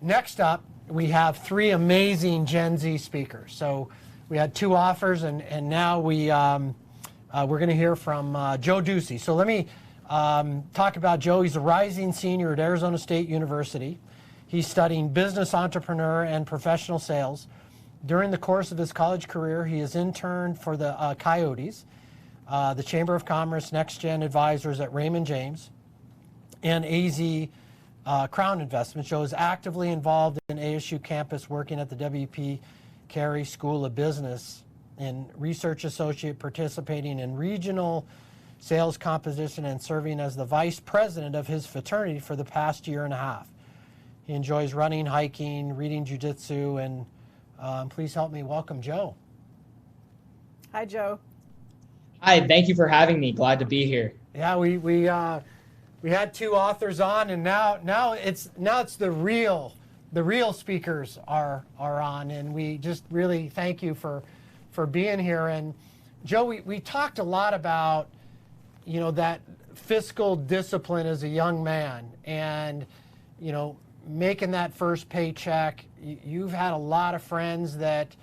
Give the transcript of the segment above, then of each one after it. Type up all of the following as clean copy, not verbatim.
next up, we have three amazing Gen Z speakers. So we had two offers, and now we're going to hear from Joe Ducey. So let me talk about Joe. He's a rising senior at Arizona State University. He's studying business entrepreneur and professional sales. During the course of his college career, he has interned for the Coyotes, the Chamber of Commerce Next Gen Advisors at Raymond James, and AZ Crown Investments. Joe is actively involved in ASU campus, working at the W.P. Carey School of Business and research associate, participating in regional sales composition, and serving as the vice president of his fraternity for the past year and a half. He enjoys running, hiking, reading jiu-jitsu, and please help me welcome Joe. Hi, Joe. Hi, thank you for having me. Glad to be here. Yeah, we had two authors on, and now it's the real speakers are on, and we just really thank you for being here. And Joe, we talked a lot about, you know, that fiscal discipline as a young man, and, you know, making that first paycheck. You've had a lot of friends that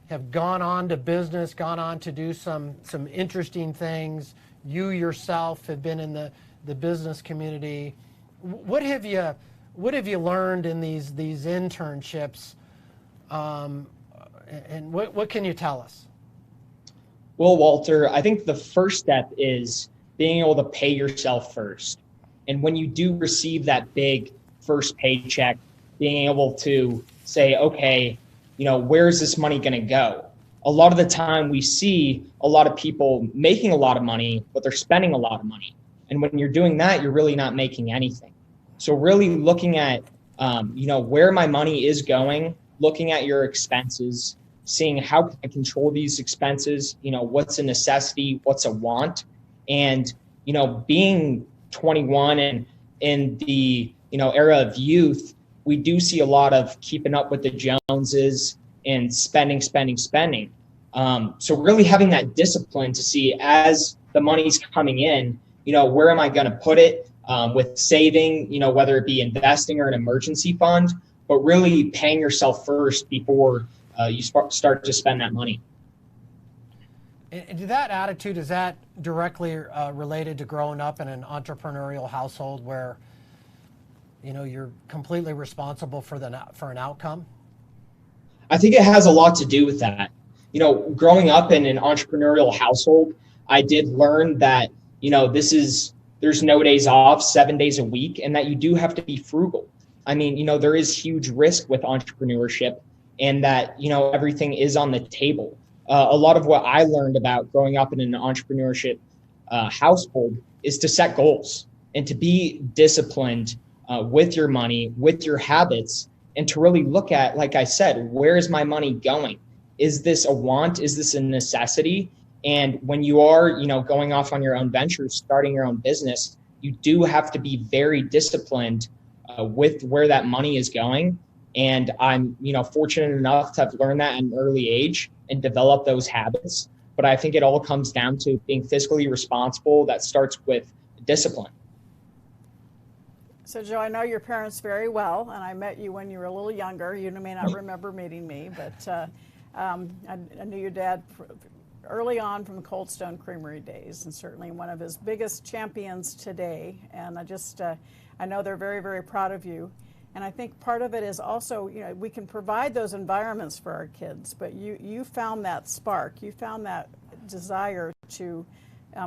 have gone on to business, gone on to do some interesting things. You yourself have been in the business community. What have you learned in these internships, and what can you tell us? Well, Walter, I think the first step is being able to pay yourself first. And when you do receive that big first paycheck, being able to say, okay, you know, where's this money going to go? A lot of the time we see a lot of people making a lot of money, but they're spending a lot of money. And when you're doing that, you're really not making anything. So really looking at, you know, where my money is going, looking at your expenses, seeing how can I control these expenses, you know, what's a necessity, what's a want. And, you know, being 21 and in the, you know, era of youth, we do see a lot of keeping up with the Joneses and spending. So really having that discipline to see as the money's coming in, you know, where am I going to put it, with saving, you know, whether it be investing or an emergency fund, but really paying yourself first before you start to spend that money. And that attitude, is that directly related to growing up in an entrepreneurial household where, you know, you're completely responsible for an outcome? I think it has a lot to do with that. You know, growing up in an entrepreneurial household, I did learn that, you know, there's no days off, 7 days a week, and that you do have to be frugal. I mean, you know, there is huge risk with entrepreneurship, and that, you know, everything is on the table. A lot of what I learned about growing up in an entrepreneurship household is to set goals and to be disciplined with your money, with your habits, and to really look at, like I said, where is my money going? Is this a want? Is this a necessity? And when you are, you know, going off on your own ventures, starting your own business, you do have to be very disciplined with where that money is going. And I'm, you know, fortunate enough to have learned that at an early age and develop those habits. But I think it all comes down to being fiscally responsible. That starts with discipline. So, Joe, I know your parents very well, and I met you when you were a little younger. You may not remember meeting me, but I knew your dad early on from the Cold Stone Creamery days, and certainly one of his biggest champions today. And I know they're very, very proud of you. And I think part of it is also, you know, we can provide those environments for our kids, but you found that spark, you found that desire to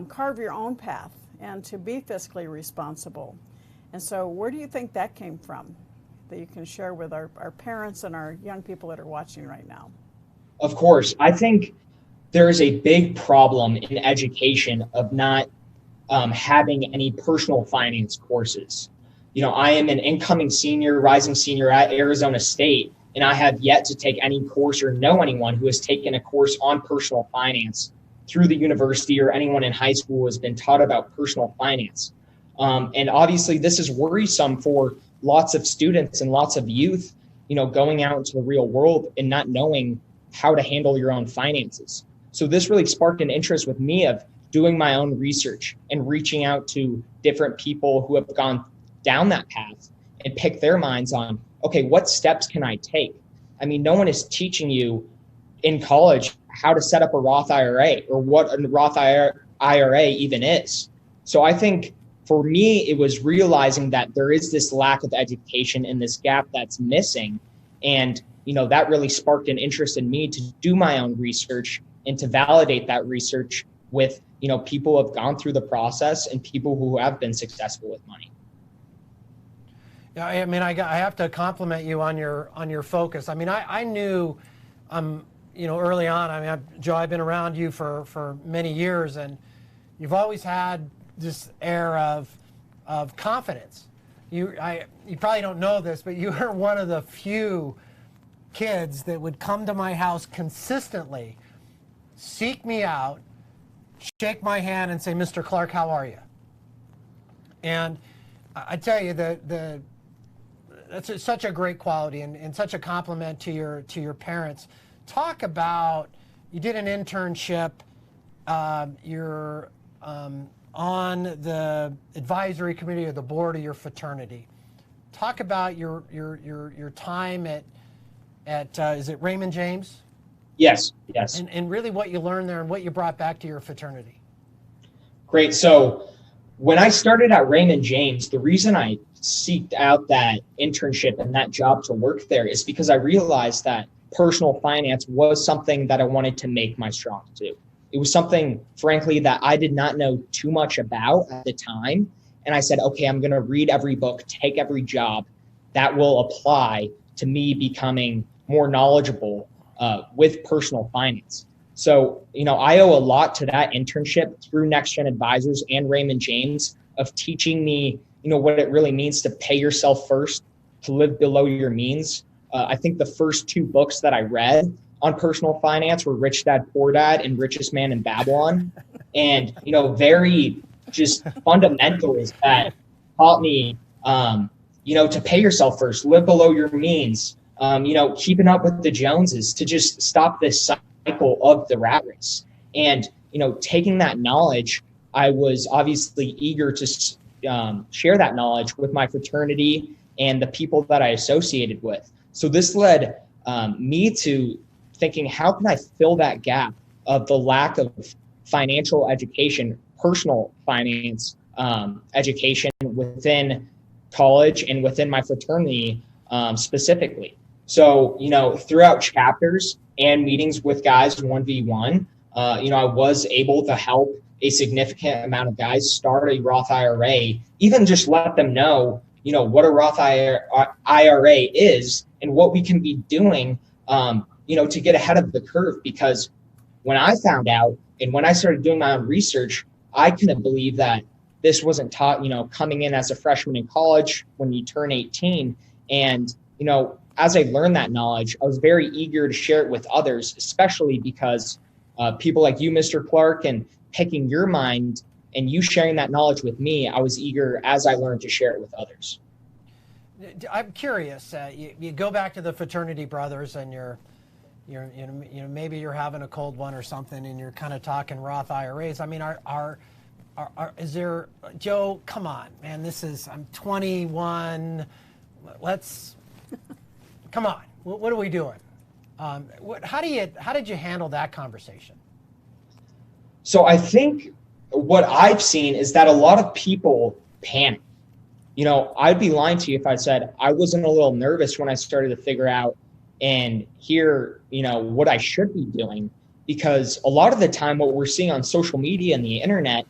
carve your own path and to be fiscally responsible. And so where do you think that came from that you can share with our parents and our young people that are watching right now? Of course. I think there is a big problem in education of not having any personal finance courses. You know, I am an incoming senior, rising senior at Arizona State, and I have yet to take any course or know anyone who has taken a course on personal finance through the university, or anyone in high school has been taught about personal finance. And obviously this is worrisome for lots of students and lots of youth, you know, going out into the real world and not knowing how to handle your own finances. So this really sparked an interest with me of doing my own research and reaching out to different people who have gone down that path and pick their minds on okay, what steps can I take? I mean, no one is teaching you in college how to set up a Roth IRA or what a Roth IRA even is. So I think for me, it was realizing that there is this lack of education and this gap that's missing. And, that really sparked an interest in me to do my own research and to validate that research with, people who have gone through the process and people who have been successful with money. Yeah, I mean, I have to compliment you on your focus. I mean, I knew, early on. I mean, Joe, I've been around you for many years, and you've always had this air of confidence. You probably don't know this, but you are one of the few kids that would come to my house consistently, seek me out, shake my hand, and say, "Mr. Clark, how are you?" And I tell you that that's such a great quality and such a compliment to your parents. Talk about, you did an internship, you're on the advisory committee or the board of your fraternity. Talk about your time at is it Raymond James? Yes. And really what you learned there and what you brought back to your fraternity. Great. So when I started at Raymond James, the reason I seeked out that internship and that job to work there is because I realized that personal finance was something that I wanted to make my strong suit. It was something, frankly, that I did not know too much about at the time. And I said, okay, I'm going to read every book, take every job that will apply to me becoming more knowledgeable with personal finance. So, I owe a lot to that internship through Next Gen Advisors and Raymond James of teaching me, what it really means to pay yourself first, to live below your means. I think the first two books that I read on personal finance were Rich Dad, Poor Dad and Richest Man in Babylon. And, very just fundamentals that taught me, to pay yourself first, live below your means, keeping up with the Joneses, to just stop this cycle of the rat race. And, taking that knowledge, I was obviously eager to share that knowledge with my fraternity and the people that I associated with. So this led me to thinking, how can I fill that gap of the lack of financial education, personal finance education within college and within my fraternity specifically. So, throughout chapters and meetings with guys 1v1, I was able to help a significant amount of guys start a Roth IRA, even just let them know, what a Roth IRA is and what we can be doing, to get ahead of the curve. Because when I found out and when I started doing my own research, I couldn't believe that this wasn't taught, coming in as a freshman in college when you turn 18. And, as I learned that knowledge, I was very eager to share it with others, especially because people like you, Mr. Clark, and picking your mind and you sharing that knowledge with me, I was eager as I learned to share it with others. I'm curious. You go back to the fraternity brothers, and maybe you're having a cold one or something, and you're kind of talking Roth IRAs. I mean, is there, Joe? Come on, man. I'm 21. Come on. What are we doing? How did you handle that conversation? So I think what I've seen is that a lot of people panic. I'd be lying to you if I said I wasn't a little nervous when I started to figure out and hear, what I should be doing. Because a lot of the time what we're seeing on social media and the internet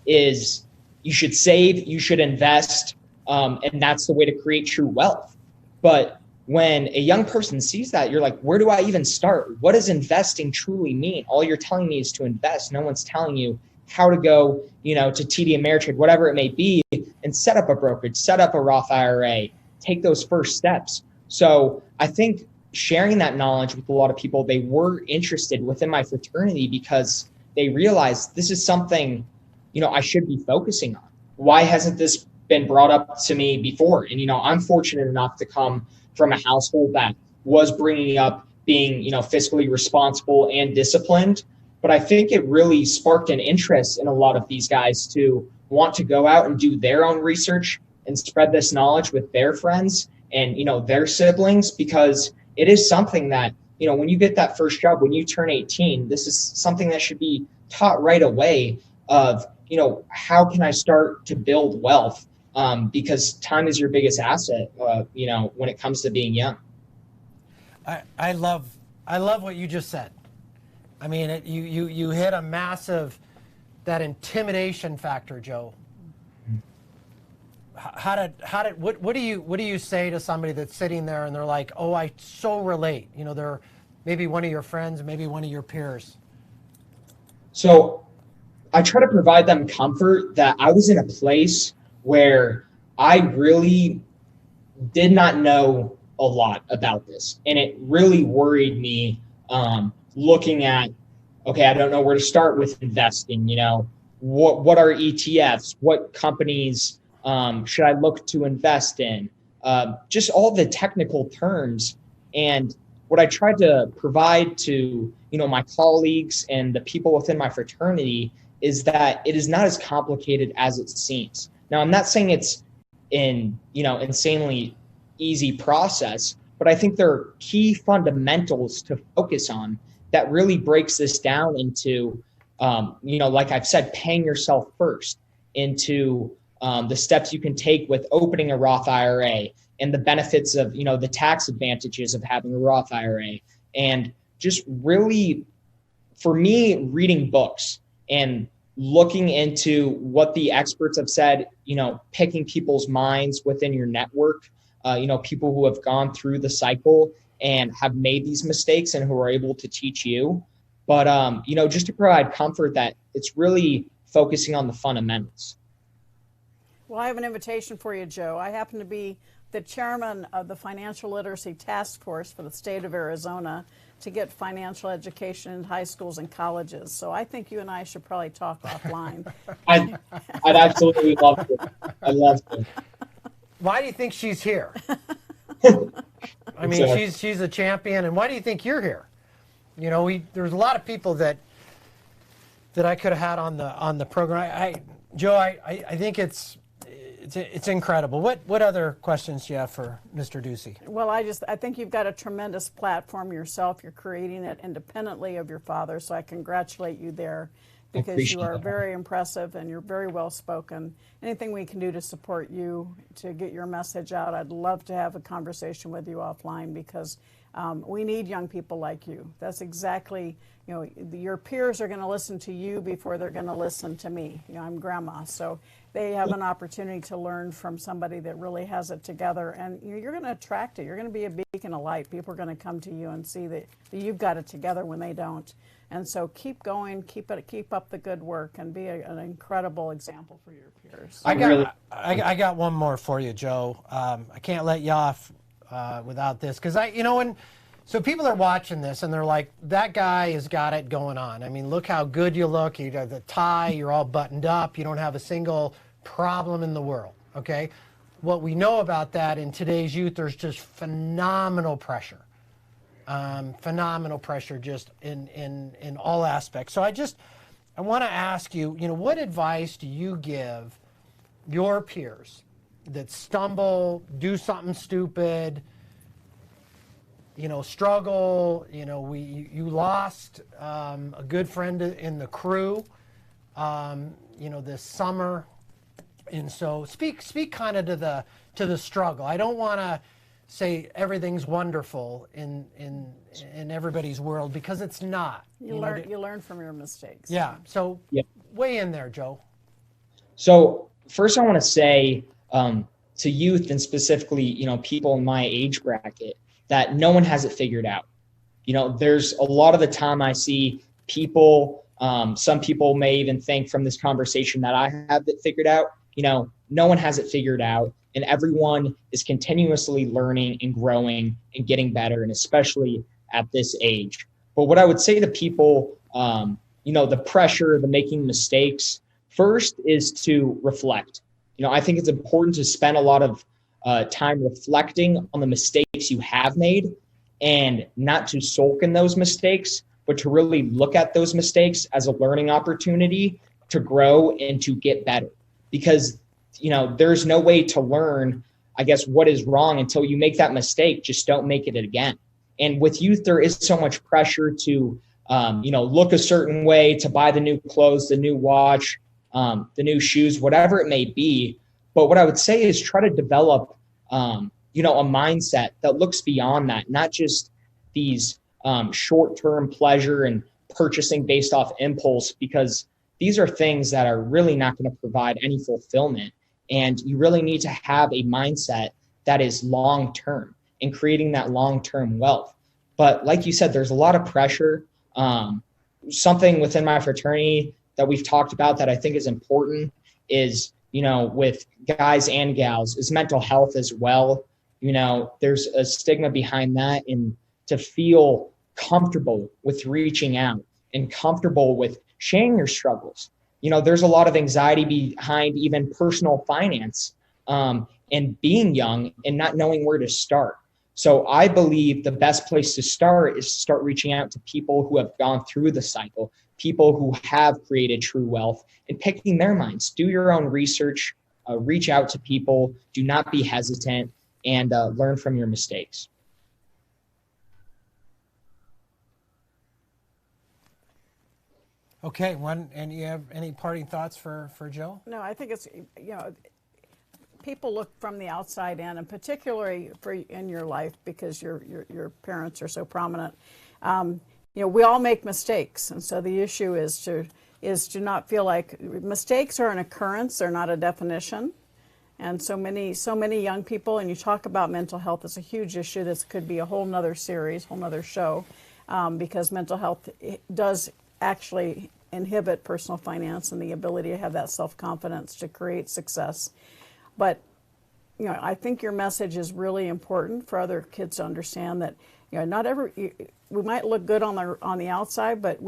is you should save, you should invest, and that's the way to create true wealth. But when a young person sees that, you're like, where do I even start? What does investing truly mean? All you're telling me is to invest. No one's telling you how to go, to TD Ameritrade, whatever it may be, and set up a brokerage, set up a Roth IRA, take those first steps. So I think sharing that knowledge with a lot of people, they were interested within my fraternity because they realized this is something, I should be focusing on. Why hasn't this been brought up to me before? And, I'm fortunate enough to come from a household that was bringing up being, fiscally responsible and disciplined. But I think it really sparked an interest in a lot of these guys to want to go out and do their own research and spread this knowledge with their friends and, their siblings, because it is something that, when you get that first job, when you turn 18, this is something that should be taught right away of, how can I start to build wealth? Because time is your biggest asset, when it comes to being young. I love what you just said. I mean, you hit a massive, that intimidation factor, Joe. What do you say to somebody that's sitting there and they're like, oh, I so relate. They're maybe one of your friends, maybe one of your peers. So I try to provide them comfort that I was in a place where I really did not know a lot about this. And it really worried me, looking at, okay, I don't know where to start with investing. What are ETFs? What companies should I look to invest in? Just all the technical terms. And what I tried to provide to, my colleagues and the people within my fraternity is that it is not as complicated as it seems. Now, I'm not saying it's insanely easy process, but I think there are key fundamentals to focus on that really breaks this down into, like I've said, paying yourself first, into the steps you can take with opening a Roth IRA and the benefits of, the tax advantages of having a Roth IRA. And just really, for me, reading books and looking into what the experts have said, picking people's minds within your network, people who have gone through the cycle and have made these mistakes and who are able to teach you. But, just to provide comfort that it's really focusing on the fundamentals. Well, I have an invitation for you, Joe. I happen to be the chairman of the Financial Literacy Task Force for the state of Arizona to get financial education in high schools and colleges. So I think you and I should probably talk offline. I'd absolutely love to. I'd love to. Why do you think she's here? I mean, Exactly. she's a champion, and why do you think you're here? There's a lot of people that I could have had on the program. Joe, I think it's incredible. What other questions do you have for Mr. Ducey? Well, I think you've got a tremendous platform yourself. You're creating it independently of your father, so I congratulate you there, because you are very impressive and you're very well spoken. Anything we can do to support you to get your message out, I'd love to have a conversation with you offline, because we need young people like you. That's exactly, your peers are going to listen to you before they're going to listen to me. I'm grandma, so they have an opportunity to learn from somebody that really has it together, and you're going to attract it. You're going to be a beacon of light. People are going to come to you and see that you've got it together when they don't. And so keep going, keep up the good work, and be an incredible example for your peers. I got one more for you, Joe. I can't let you off without this, because so people are watching this and they're like, that guy has got it going on. I mean, look how good you look. You got the tie, you're all buttoned up, you don't have a single problem in the world, okay? What we know about that in today's youth, there's just phenomenal pressure. Phenomenal pressure just in all aspects. So I want to ask you, what advice do you give your peers that stumble, do something stupid, struggle? You lost a good friend in the crew, this summer, and so speak kind of to the struggle. I don't want to say everything's wonderful in everybody's world, because it's not. You learn from your mistakes. Yeah. So weigh in there, Joe. So first, I want to say to youth, and specifically, people in my age bracket, that no one has it figured out. There's a lot of the time I see people, some people may even think from this conversation that I have it figured out. No one has it figured out, and everyone is continuously learning and growing and getting better, and especially at this age. But what I would say to people, the pressure, the making mistakes, first is to reflect. I think it's important to spend a lot of time reflecting on the mistakes you have made, and not to sulk in those mistakes, but to really look at those mistakes as a learning opportunity to grow and to get better. Because, there's no way to learn. I guess, what is wrong. Until you make that mistake, just don't make it again. And with youth, there is so much pressure to, look a certain way, to buy the new clothes, the new watch, the new shoes, whatever it may be. But what I would say is try to develop, a mindset that looks beyond that, not just these short-term pleasure and purchasing based off impulse, because these are things that are really not going to provide any fulfillment. And you really need to have a mindset that is long-term and creating that long-term wealth. But like you said, there's a lot of pressure. Something within my fraternity that we've talked about that I think is important is, with guys and gals, is mental health as well. There's a stigma behind that, and to feel comfortable with reaching out and comfortable with sharing your struggles. There's a lot of anxiety behind even personal finance, and being young and not knowing where to start. So I believe the best place to start is to start reaching out to people who have gone through the cycle, people who have created true wealth, and picking their minds. Do your own research, reach out to people, do not be hesitant, and learn from your mistakes. Okay, and you have any parting thoughts for Joe? No, I think it's, people look from the outside in, and particularly in your life, because your parents are so prominent. We all make mistakes, and so the issue is to not feel like mistakes are an occurrence; they're not a definition. And so many young people, and you talk about mental health, it's a huge issue. This could be a whole nother series, whole nother show, because mental health does actually inhibit personal finance and the ability to have that self-confidence to create success. But I think your message is really important for other kids to understand that we might look good on the outside, but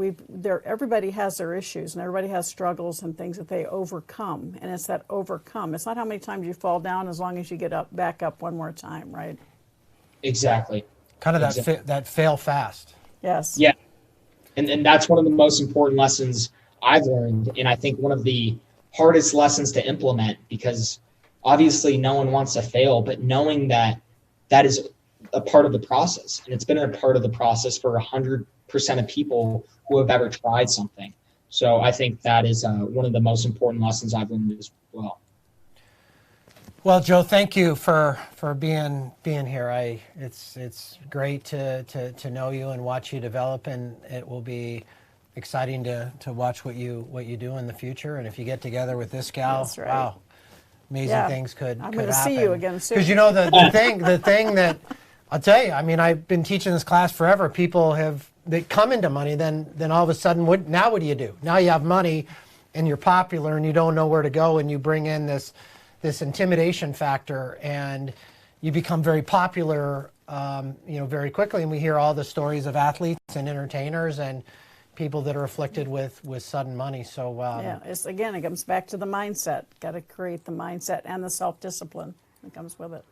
everybody has their issues, and everybody has struggles and things that they overcome. And it's that overcome. It's not how many times you fall down, as long as you get back up one more time, right? Exactly. Kind of that fail fast. Yes. Yeah. And that's one of the most important lessons I've learned, and I think one of the hardest lessons to implement, because obviously no one wants to fail, but knowing that is a part of the process, and it's been a part of the process for 100% of people who have ever tried something. So I think that is one of the most important lessons I've learned as well. Well, Joe, thank you for being here. It's great to know you and watch you develop, and it will be exciting to watch what you do in the future. And if you get together with this gal, That's right. Wow, amazing things could I'm happen. going to see you again soon. Because the thing that I'll tell you, I mean, I've been teaching this class forever. People they come into money, then all of a sudden, what do you do? Now you have money, and you're popular, and you don't know where to go, and you bring in this intimidation factor, and you become very popular, very quickly. And we hear all the stories of athletes and entertainers and people that are afflicted with sudden money. So it comes back to the mindset. Got to create the mindset and the self-discipline that comes with it.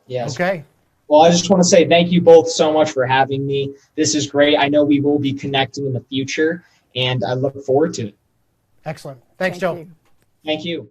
Yes. Okay. Well, I just want to say thank you both so much for having me. This is great. I know we will be connecting in the future, and I look forward to it. Excellent. Thanks, Joe. You. Thank you.